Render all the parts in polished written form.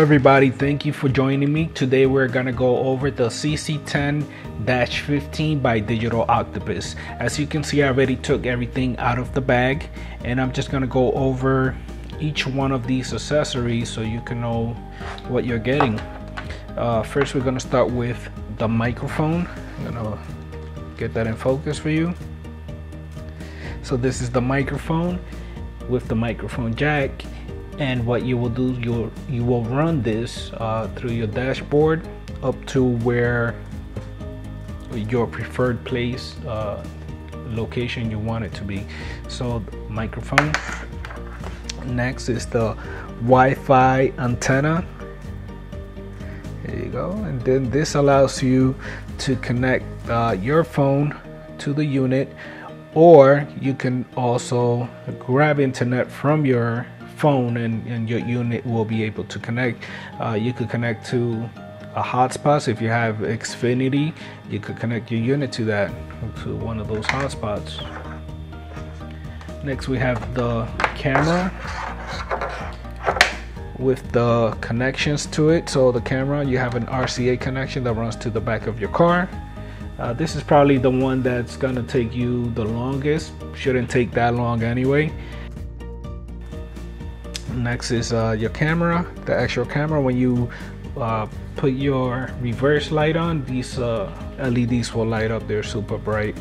everybody, thank you for joining me. Today we're gonna go over the CC10-15 by Digital Octopus. As you can see, I already took everything out of the bag, and I'm just gonna go over each one of these accessories so you can know what you're getting. First, we're gonna start with the microphone. I'm gonna get that in focus for you. So this is the microphone with the microphone jack. And what you will do, you will run this through your dashboard up to where your preferred place location you want it to be. So the microphone. Next is the Wi-Fi antenna. There you go. And then this allows you to connect your phone to the unit, or you can also grab internet from your phone and your unit will be able to connect. You could connect to a hotspot. If you have Xfinity, you could connect your unit to that, to one of those hotspots. Next we have the camera with the connections to it. So the camera, you have an RCA connection that runs to the back of your car. This is probably the one that's gonna take you the longest. Shouldn't take that long anyway. Next is your camera, the actual camera. When you put your reverse light on, these LEDs will light up. They're super bright.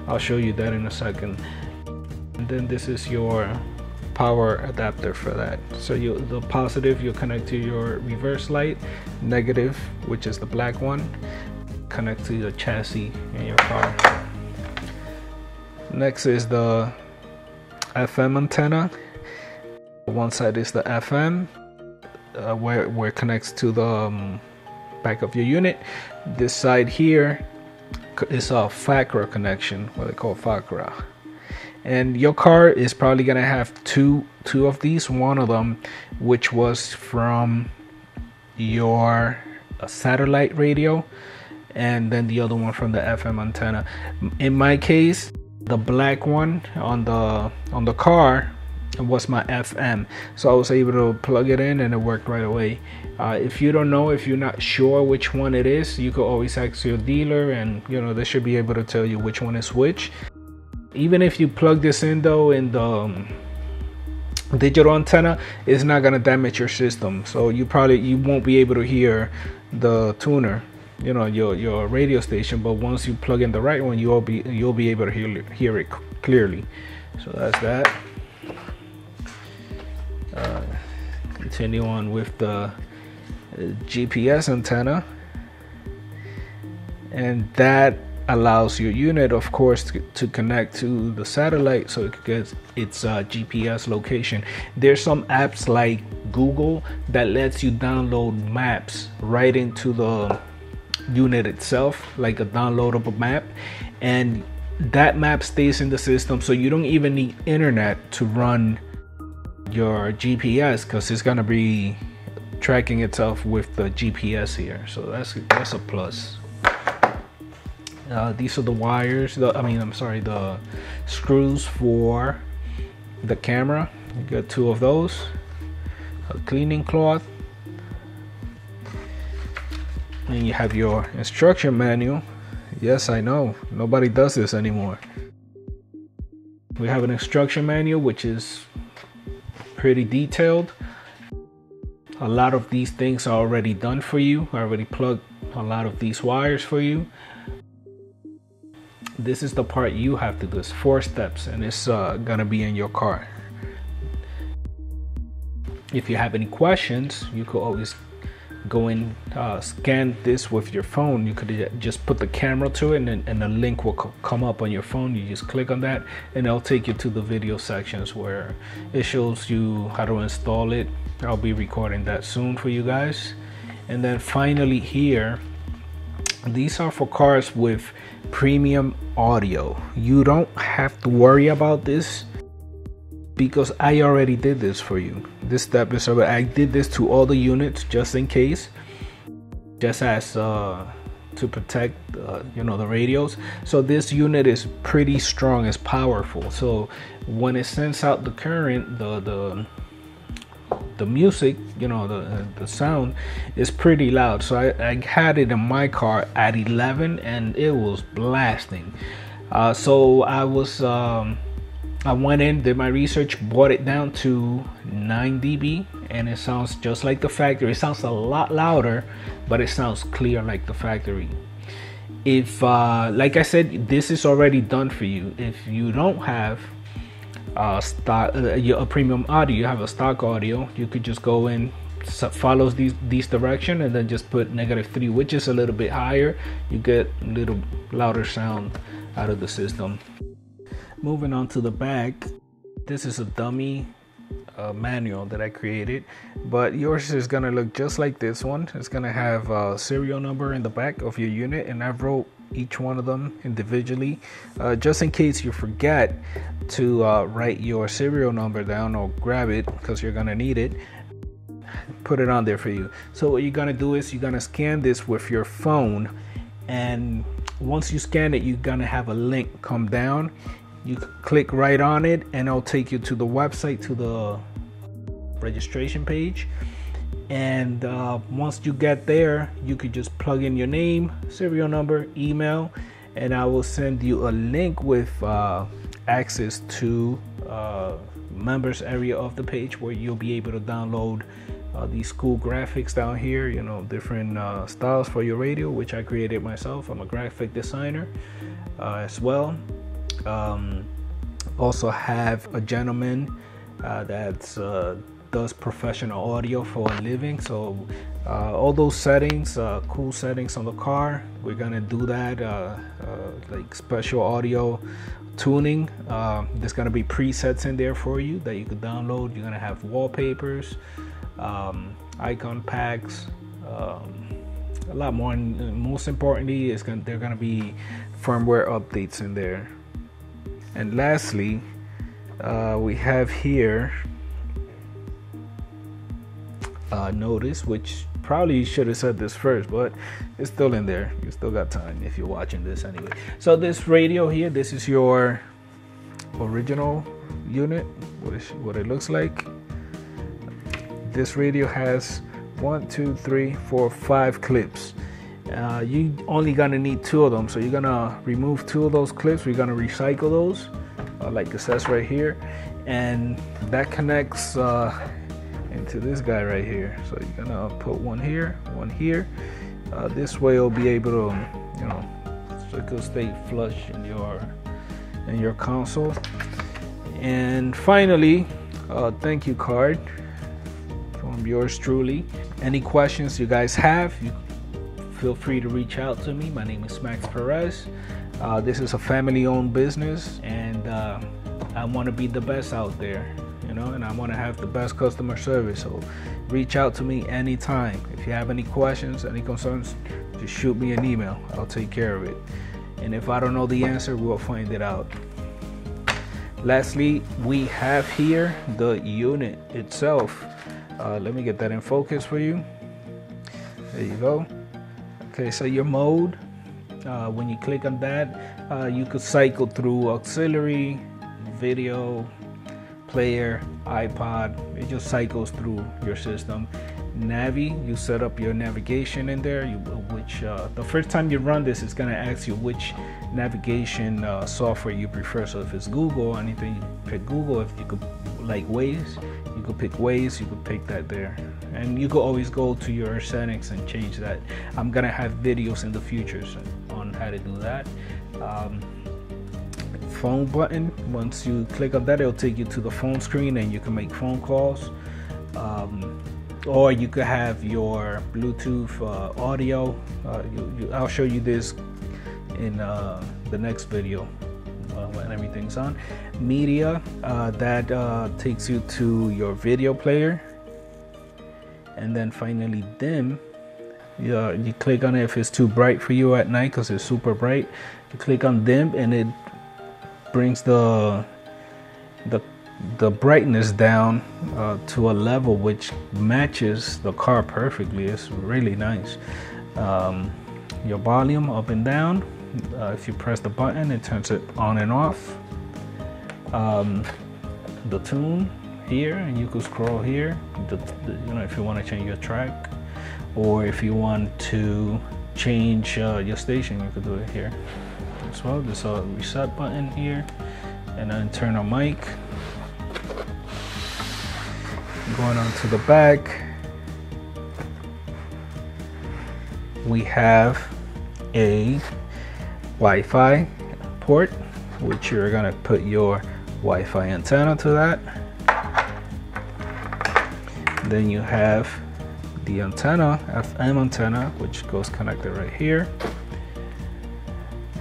I'll show you that in a second. And then this is your power adapter for that. So the positive, you'll connect to your reverse light. Negative, which is the black one, connect to the chassis in your car. Next is the FM antenna. One side is the FM, where it connects to the back of your unit. This side here is a FACRA connection, what they call FACRA. And your car is probably gonna have two of these. One of them, which was from your satellite radio, and then the other one from the FM antenna. In my case, the black one on the car was my FM, so I was able to plug it in and it worked right away. If you don't know, if you're not sure which one it is, you could always ask your dealer, and they should be able to tell you which one is which. Even if you plug this in though in the digital antenna, it's not gonna damage your system, so you won't be able to hear the tuner, your radio station. But once you plug in the right one, you'll be able to hear it clearly. So that's that. Continue on with the GPS antenna, and that allows your unit, of course, to connect to the satellite so it gets its GPS location. There's some apps like Google that lets you download maps right into the unit itself, like a downloadable map, and that map stays in the system, so you don't even need internet to run your GPS, because it's gonna be tracking itself with the GPS here. So that's a plus. These are the wires, the screws for the camera. You got two of those, a cleaning cloth, and you have your instruction manual. Yes, I know, nobody does this anymore. We have an instruction manual which is pretty detailed. A lot of these things are already done for you. I already plugged a lot of these wires for you. This is the part you have to do. It's 4 steps, and it's gonna be in your car. If you have any questions, you could always go and scan this with your phone. You could just put the camera to it, and a link will come up on your phone. You just click on that, and it'll take you to the video sections where it shows you how to install it. I'll be recording that soon for you guys. And then finally here, these are for cars with premium audio. You don't have to worry about this, because I already did this for you. This step is over. I did this to all the units just in case, just as to protect the radios. So this unit is pretty strong, it's powerful. So when it sends out the current, the the music, you know, the sound is pretty loud. So I had it in my car at 11 and it was blasting. So I went in, did my research, brought it down to 9 dB, and it sounds just like the factory. It sounds a lot louder, but it sounds clear like the factory. If like I said, this is already done for you. If you don't have a premium audio, you have a stock audio, you could just go in, follow these direction, and then just put -3, which is a little bit higher. You get a little louder sound out of the system. Moving on to the back, this is a dummy manual that I created, but yours is gonna look just like this one. It's gonna have a serial number in the back of your unit, and I wrote each one of them individually, just in case you forget to write your serial number down or grab it, because you're gonna need it. Put it on there for you. So what you're gonna do is you're gonna scan this with your phone, and once you scan it, you're gonna have a link come down. You click right on it and it'll take you to the website, to the registration page. And once you get there, you could just plug in your name, serial number, email, and I will send you a link with access to members area of the page, where you'll be able to download these cool graphics down here, you know, different styles for your radio, which I created myself. I'm a graphic designer as well. Also have a gentleman that does professional audio for a living, so all those settings, cool settings on the car, we're gonna do that, like special audio tuning. There's gonna be presets in there for you that you could download. You're gonna have wallpapers, icon packs, a lot more, and most importantly, they're gonna be firmware updates in there. And lastly, we have here notice, which probably should have said this first, but it's still in there. You still got time if you're watching this anyway. So this radio here, this is your original unit, what it looks like. This radio has 1, 2, 3, 4, 5 clips. You only gonna need 2 of them, so you're gonna remove 2 of those clips. We're gonna recycle those, like it says right here, and that connects into this guy right here. So you're gonna put one here, one here. This way you'll be able to, you know, so it could stay flush in your console. And finally, thank you card from yours truly. Any questions you guys have, feel free to reach out to me. My name is Max Perez. This is a family-owned business, and I want to be the best out there, you know, and I want to have the best customer service. So reach out to me anytime. If you have any questions, any concerns, just shoot me an email. I'll take care of it. And if I don't know the answer, we'll find it out. Lastly, we have here the unit itself. Let me get that in focus for you. There you go. Okay, so your mode, when you click on that, you could cycle through auxiliary, video, player, iPod. It just cycles through your system. Navi, you set up your navigation in there, which the first time you run this, it's gonna ask you which navigation software you prefer. So if it's Google or anything, you pick Google. If you could like Waze, you could pick Waze, you could pick that there. And you could always go to your settings and change that. I'm gonna have videos in the future on how to do that. Phone button, once you click on that, it'll take you to the phone screen and you can make phone calls. Or you could have your Bluetooth audio. I'll show you this in the next video when everything's on. Media, that takes you to your video player. And then finally dim, you click on it if it's too bright for you at night, because it's super bright. You click on dim and it brings the brightness down to a level which matches the car perfectly. It's really nice. Your volume up and down, if you press the button, it turns it on and off. The tune, here, and you could scroll here, you know, if you want to change your track, or if you want to change your station, you could do it here as well. There's a reset button here, and an internal mic. Going on to the back, we have a Wi-Fi port, which you're gonna put your Wi-Fi antenna to that. Then you have the antenna, FM antenna, which goes connected right here.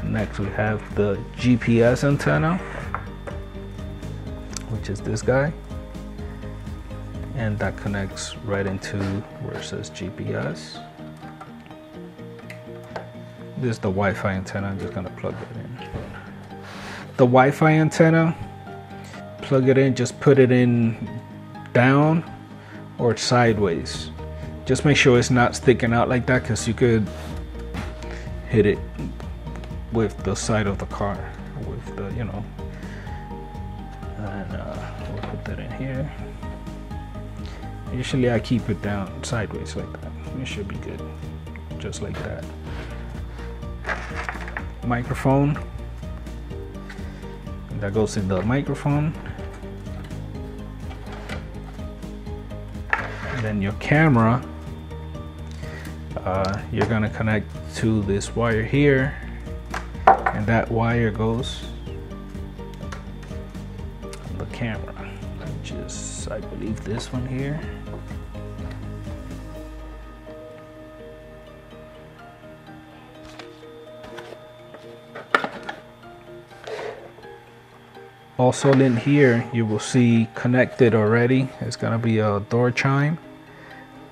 Next we have the GPS antenna, which is this guy, and that connects right into where it says GPS. This is the Wi-Fi antenna. I'm just gonna plug it in. The Wi-Fi antenna, plug it in, just put it in down or sideways. Just make sure it's not sticking out like that, because you could hit it with the side of the car, with the, you know. And we'll put that in here. Usually I keep it down sideways like that. It should be good, just like that. Microphone, that goes in the microphone. And then your camera, you're gonna connect to this wire here, and that wire goes on the camera, which is, I believe, this one here. Also in here, you will see connected already, it's gonna be a door chime.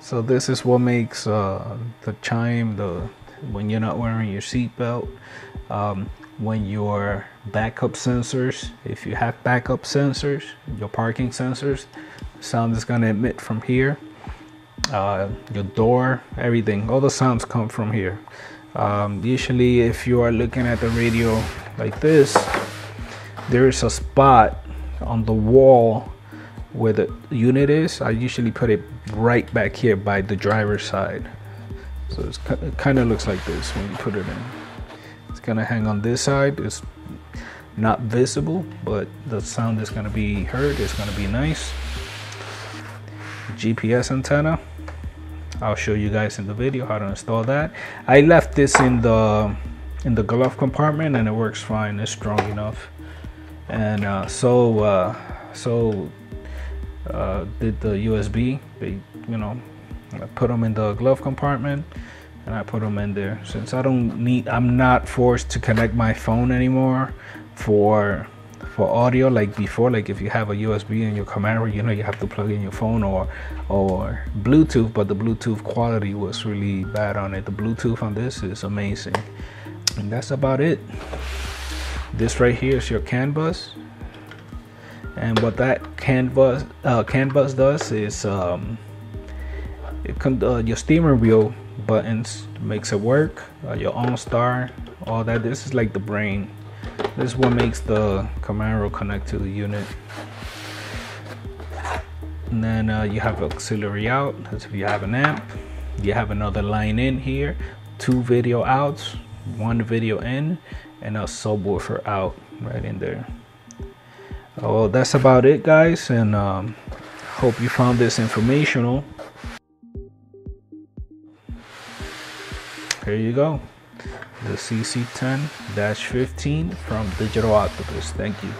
So this is what makes the chime, when you're not wearing your seatbelt, when your backup sensors, if you have backup sensors, your parking sensors, sound is gonna emit from here. Your door, everything, all the sounds come from here. Usually if you are looking at the radio like this, there is a spot on the wall where the unit is. I usually put it right back here by the driver's side. So it kind of looks like this when you put it in. It's gonna hang on this side. It's not visible, but the sound is gonna be heard. It's gonna be nice. GPS antenna. I'll show you guys in the video how to install that. I left this in the glove compartment, and it works fine. It's strong enough. And did the USB. They, you know, I put them in the glove compartment, and I put them in there. Since I'm not forced to connect my phone anymore for audio like before. Like if you have a USB in your Camaro, you know, you have to plug in your phone or Bluetooth, but the Bluetooth quality was really bad on it. The Bluetooth on this is amazing. And that's about it. This right here is your CAN bus, and what that CAN bus does is your steering wheel buttons makes it work. Your OnStar, all that. This is like the brain. This is what makes the Camaro connect to the unit. And then you have auxiliary out. That's if you have an amp. You have another line in here, 2 video outs, 1 video in, and a subwoofer out right in there. Well, that's about it, guys, and hope you found this informational. Here you go, the CC10-15 from Digital Octopus. Thank you.